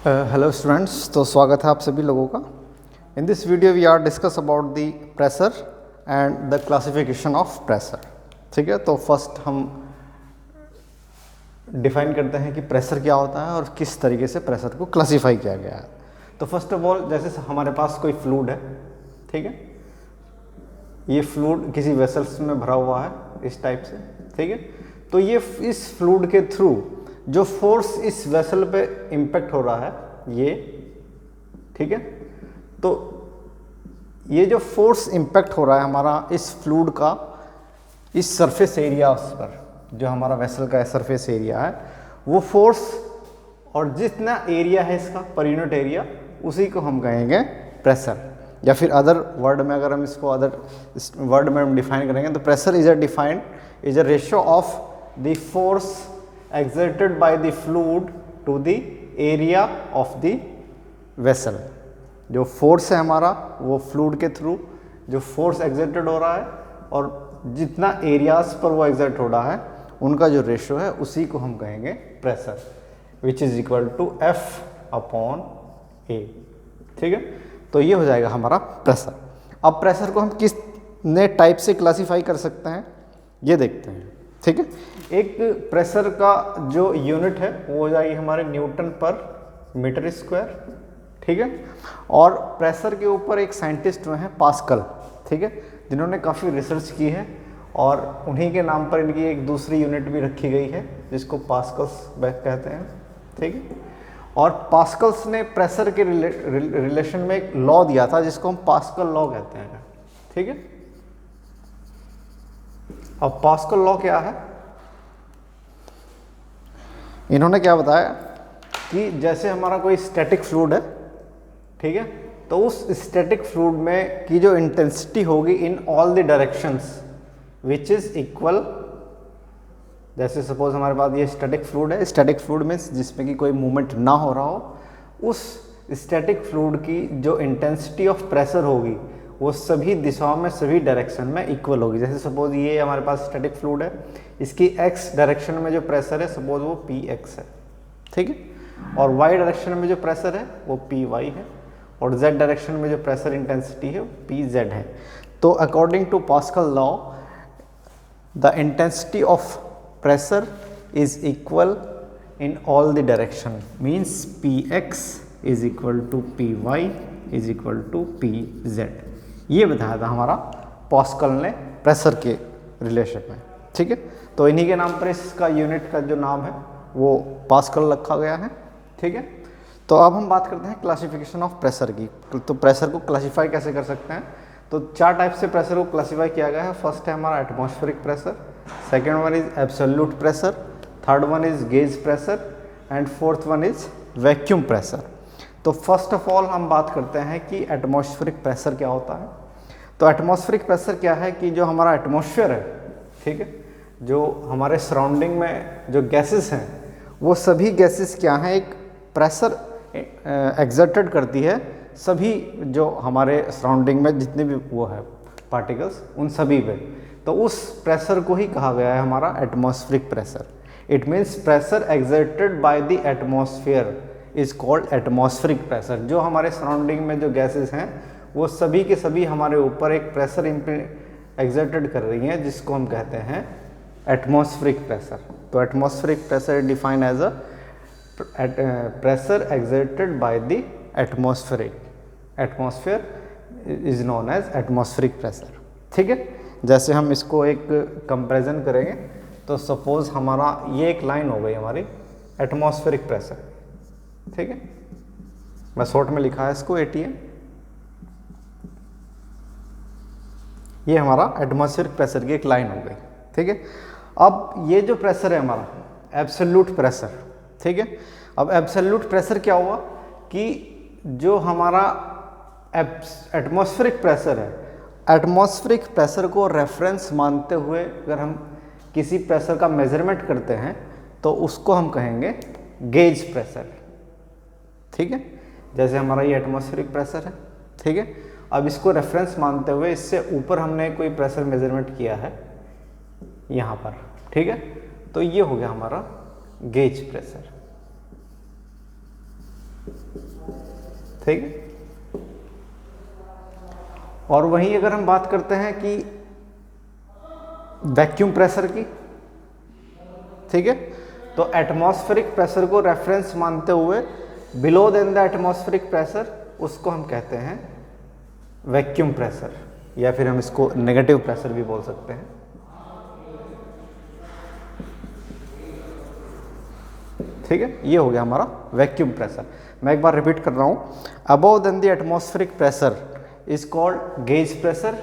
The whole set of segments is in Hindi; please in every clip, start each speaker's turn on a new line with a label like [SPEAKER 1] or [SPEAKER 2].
[SPEAKER 1] हेलो स्टूडेंट्स, तो स्वागत है आप सभी लोगों का। In this video we are discuss about the pressure and the classification of pressure. ठीक है, तो फर्स्ट हम डिफाइन करते हैं कि प्रेशर क्या होता है और किस तरीके से प्रेशर को क्लासिफाई किया गया है। तो फर्स्ट ऑफ ऑल, जैसे हमारे पास कोई फ्लूइड है, ठीक है, ये फ्लूइड किसी वेसल्स में भरा हुआ है इस टाइप से, ठीक है। तो ये इस फ्लूइड के थ्रू जो फोर्स इस वेसल पे इम्पैक्ट हो रहा है ये, ठीक है, तो ये जो फोर्स इम्पैक्ट हो रहा है हमारा इस फ्लूइड का इस सरफेस एरिया पर, जो हमारा वेसल का सरफेस एरिया है, वो फोर्स और जितना एरिया है इसका पर यूनिट एरिया, उसी को हम कहेंगे प्रेशर। या फिर अदर वर्ड में अगर हम इसको अदर वर्ड में हम डिफाइन करेंगे तो pressure is a ratio of the force exerted by the fluid to the area of the vessel। जो फोर्स है हमारा वो फ्लूइड के थ्रू जो फोर्स एक्सर्टेड हो रहा है और जितना एरियाज पर वो एक्सर्ट हो रहा है उनका जो रेशियो है उसी को हम कहेंगे pressure, which is equal to F upon A। ठीक है, तो ये हो जाएगा हमारा प्रेशर। अब प्रेशर को हम किस नए टाइप से क्लासीफाई कर सकते हैं ये देखते हैं। ठीक है, एक प्रेशर का जो यूनिट है वो हो जाएगी हमारे न्यूटन पर मीटर स्क्वायर, ठीक है। और प्रेशर के ऊपर एक साइंटिस्ट जो है पास्कल, ठीक है, जिन्होंने काफ़ी रिसर्च की है और उन्हीं के नाम पर इनकी एक दूसरी यूनिट भी रखी गई है जिसको पास्कल्स कहते हैं, ठीक है। और पास्कल्स ने प्रेशर के रिलेशन में एक लॉ दिया था जिसको हम पास्कल लॉ कहते हैं, ठीक है। अब पास्कल लॉ क्या है, इन्होंने क्या बताया कि जैसे हमारा कोई स्टैटिक फ्लूइड है, ठीक है, तो उस स्टैटिक फ्लूइड में की जो इंटेंसिटी होगी इन all the directions which is equal. जैसे सपोज हमारे पास ये स्टैटिक फ्लूइड है, स्टैटिक फ्लूइड मीन्स जिसमें कि कोई मूवमेंट ना हो रहा हो, उस स्टैटिक फ्लूइड की जो इंटेंसिटी ऑफ प्रेशर होगी वो सभी दिशाओं में सभी डायरेक्शन में इक्वल होगी। जैसे सपोज ये हमारे पास स्टैटिक फ्लूइड है, इसकी x डायरेक्शन में जो प्रेशर है सपोज वो Px है, ठीक है, और y डायरेक्शन में जो प्रेशर है वो Py है, और z डायरेक्शन में जो प्रेशर इंटेंसिटी है वो Pz है। तो according to Pascal law the intensity of pressure is equal in all the direction, means Px is equal to Py is equal to Pz। ये बताया था हमारा पास्कल ने प्रेशर के रिलेशन में, ठीक है। तो इन्हीं के नाम पर इसका यूनिट का जो नाम है वो पास्कल रखा गया है, ठीक है। तो अब हम बात करते हैं क्लासिफिकेशन ऑफ प्रेशर की। तो प्रेशर को क्लासिफाई कैसे कर सकते हैं, तो चार टाइप से प्रेशर को क्लासिफाई किया गया है। फर्स्ट है हमारा atmospheric pressure, second one is absolute pressure, third one is gauge pressure and fourth one is vacuum pressure. तो फर्स्ट ऑफ ऑल हम बात करते हैं कि एटमॉस्फेरिक प्रेशर क्या होता है। तो एटमॉस्फेरिक प्रेशर क्या है कि जो हमारा एटमॉस्फेयर है, ठीक है, जो हमारे सराउंडिंग में जो गैसेस हैं वो सभी गैसेस क्या हैं, एक प्रेशर एक्सर्टेड करती है सभी जो हमारे सराउंडिंग में जितने भी वो है पार्टिकल्स उन सभी पे। तो उस प्रेशर को ही कहा गया है हमारा atmospheric pressure. It means pressure exerted by the atmosphere is called atmospheric pressure. जो हमारे सराउंडिंग में जो गैसेस हैं वो सभी के सभी हमारे ऊपर एक प्रेशर एक्सर्टेड कर रही हैं जिसको हम कहते हैं एटमॉस्फेरिक प्रेशर। तो atmospheric pressure define as a pressure exerted by the atmosphere is known as atmospheric pressure, ठीक है। जैसे हम इसको एक कंपैरिजन करेंगे तो सपोज हमारा ये एक लाइन हो गई हमारी एटमॉस्फेरिक प्रेशर, ठीक है, मैं शॉर्ट में लिखा है इसको ATM। ये हमारा एटमॉस्फेरिक प्रेशर की एक लाइन हो गई, ठीक है। अब ये जो प्रेशर है हमारा एब्सोल्यूट प्रेशर, ठीक है। अब एब्सोल्यूट प्रेशर क्या हुआ कि जो हमारा एटमॉस्फेरिक प्रेशर है, एटमॉस्फेरिक प्रेशर को रेफरेंस मानते हुए अगर हम किसी प्रेशर का मेजरमेंट करते हैं तो उसको हम कहेंगे गेज प्रेशर, ठीक है। जैसे हमारा ये एटमॉस्फेरिक प्रेशर है, ठीक है। अब इसको रेफरेंस मानते हुए इससे ऊपर हमने कोई प्रेशर मेजरमेंट किया है यहाँ पर, ठीक है, तो ये हो गया हमारा गेज प्रेशर। ठीक है। और वहीं अगर हम बात करते हैं कि वैक्यूम प्रेशर की, ठीक है, तो एटमॉस्फेरिक प्रेशर को रेफरेंस मानते हुए below than the atmospheric pressure, उसको हम कहते हैं वैक्यूम प्रेशर, या फिर हम इसको नेगेटिव प्रेशर भी बोल सकते हैं। ठीक है, ये हो गया हमारा वैक्यूम प्रेशर। मैं एक बार रिपीट कर रहा हूँ, above than the atmospheric pressure is called gauge pressure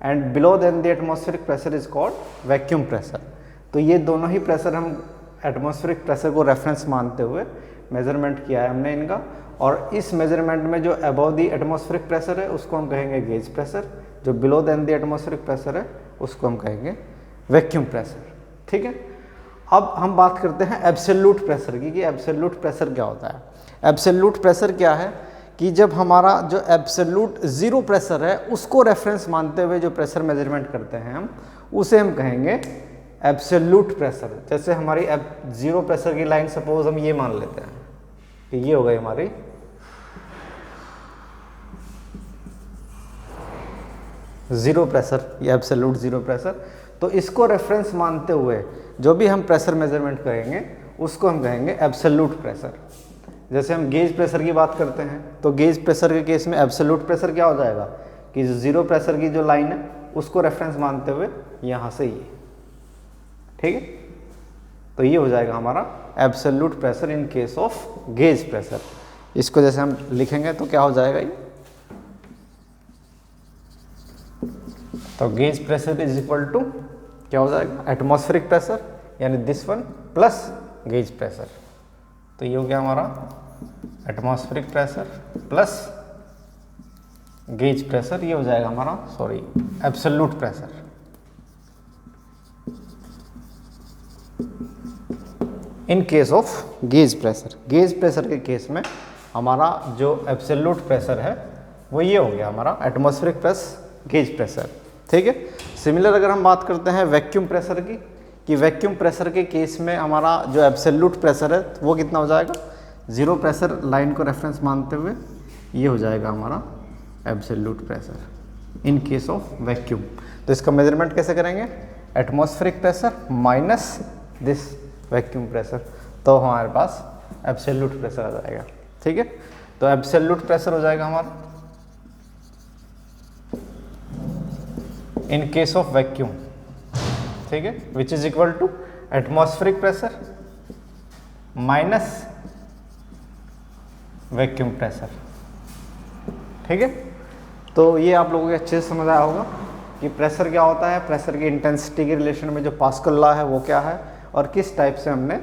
[SPEAKER 1] and below than the atmospheric pressure is called vacuum pressure. तो ये दोनों ही प्रेशर हम एटमॉस्फेरिक प्रेशर को रेफरेंस मानते हुए मेजरमेंट किया है हमने इनका, और इस मेजरमेंट में जो अबव द एटमॉस्फेरिक प्रेशर है उसको हम कहेंगे गेज प्रेशर, जो below than the atmospheric pressure है उसको हम कहेंगे वैक्यूम प्रेशर। ठीक है, अब हम बात करते हैं एब्सोल्यूट प्रेशर की, कि एब्सोल्यूट प्रेशर क्या होता है। एब्सोल्यूट प्रेशर क्या है कि जब हमारा जो एब्सोल्यूट जीरो प्रेशर है उसको रेफरेंस मानते हुए जो प्रेशर मेजरमेंट करते हैं हम, उसे हम कहेंगे एब्सोल्यूट प्रेशर। जैसे हमारी जीरो प्रेशर की लाइन सपोज हम ये मान लेते हैं कि ये हो गई हमारी जीरो प्रेशर या एब्सोल्यूट जीरो प्रेशर। तो इसको रेफरेंस मानते हुए जो भी हम प्रेशर मेजरमेंट करेंगे उसको हम कहेंगे एब्सोल्यूट प्रेशर। जैसे हम गेज प्रेशर की बात करते हैं तो गेज प्रेशर के केस में एब्सोल्यूट प्रेशर क्या हो जाएगा कि जो जीरो प्रेशर की जो लाइन है उसको रेफरेंस मानते हुए यहाँ से ये, ठीक है, तो ये हो जाएगा हमारा absolute pressure in case of gauge pressure. इसको जैसे हम लिखेंगे तो क्या हो जाएगा ये, तो gauge pressure is equal to क्या हो जाएगा एटमॉस्फेरिक प्रेशर, यानी this one plus gauge pressure. तो ये हो गया हमारा atmospheric pressure plus gauge pressure, ये हो जाएगा हमारा absolute pressure. In case of gauge pressure, gauge pressure के केस में हमारा जो एब्सोल्यूट प्रेशर है वो ये हो गया हमारा एटमॉस्फेरिक प्लस गेज प्रेशर। ठीक है, सिमिलर अगर हम बात करते हैं वैक्यूम प्रेशर की, कि वैक्यूम प्रेशर के केस में हमारा जो एब्सोल्यूट प्रेशर है वो कितना हो जाएगा, जीरो प्रेशर लाइन को रेफरेंस मानते हुए ये हो जाएगा हमारा absolute pressure in case of vacuum. तो इसका मेजरमेंट कैसे करेंगे, atmospheric pressure minus this vacuum pressure, तो हमारे पास एब्सोल्यूट प्रेशर आ जाएगा। ठीक है, तो एब्सोल्यूट प्रेशर हो जाएगा हमारा इन केस ऑफ वैक्यूम, ठीक है, which is equal to atmospheric pressure minus vacuum pressure. ठीक है, तो ये आप लोगों को अच्छे से समझ आया होगा कि प्रेशर क्या होता है, प्रेशर की इंटेंसिटी के रिलेशन में जो पास्कल लॉ है वो क्या है, और किस टाइप से हमने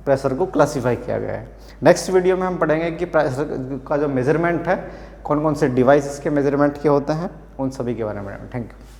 [SPEAKER 1] प्रेशर को क्लासीफाई किया गया है। नेक्स्ट वीडियो में हम पढ़ेंगे कि प्रेशर का जो मेजरमेंट है, कौन कौन से डिवाइस के मेजरमेंट के होते हैं, उन सभी के बारे में। Thank you.